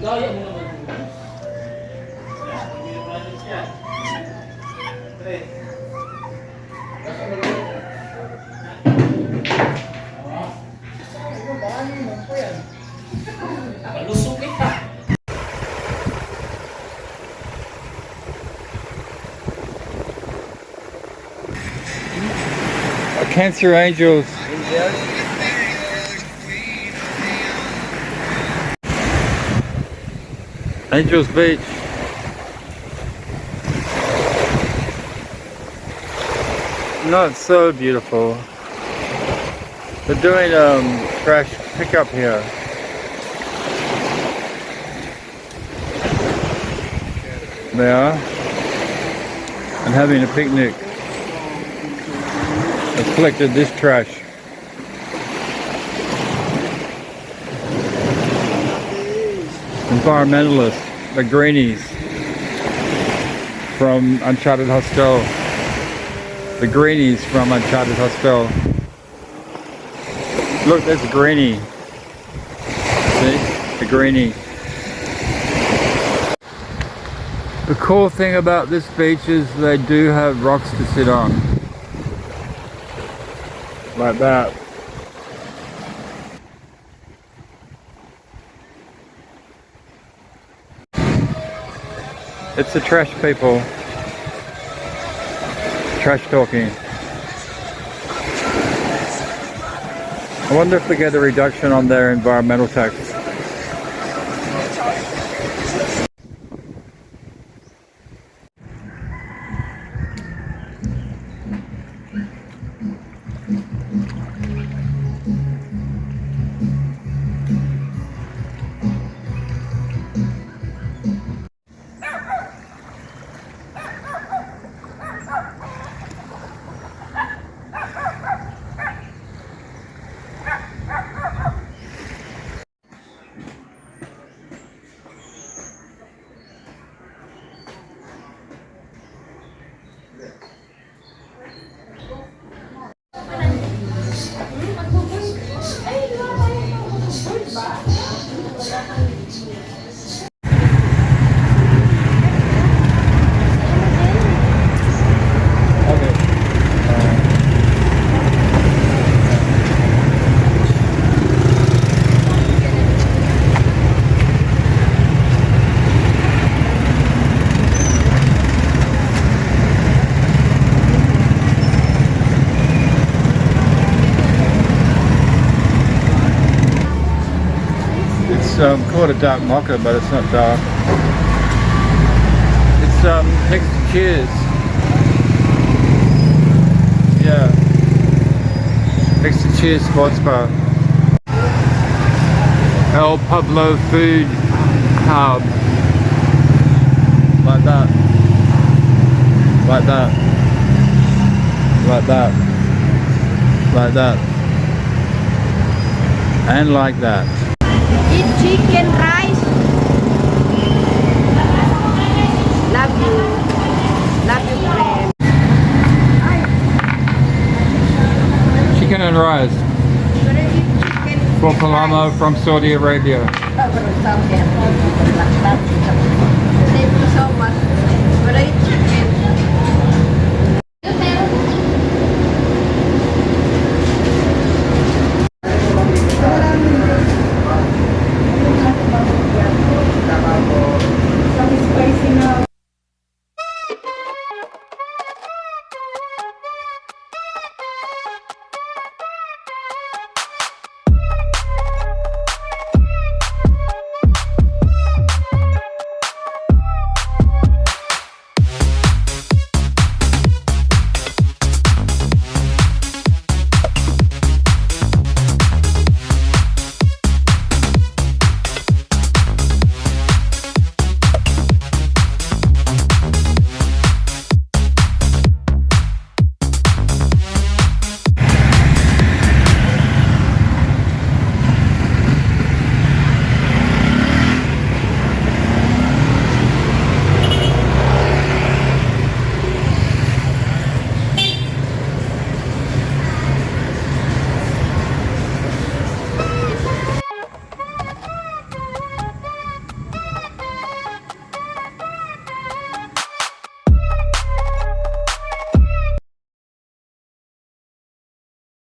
Gaya mo naman. Cancer angels. Angels Beach. Not so beautiful. They're doing trash pickup here. They are. And having a picnic. I've collected this trash. Environmentalists, the greenies from Uncharted Hostel. The greenies from Uncharted Hostel. Look, there's a greenie. See? The greenie. The cool thing about this beach is they do have rocks to sit on. Like that. It's the trash people. Trash talking. I wonder if they get a reduction on their environmental tax. Called a dark mocha, but it's not dark. It's next to Cheers. Yeah, next to Cheers Sports Bar. El Pueblo Food Hub. Like that. Like that. Like that. Like that. And like that. Eat chicken rice. Love you. Love you, friend. Chicken and rice. For Paloma from Saudi Arabia. Thank you so much.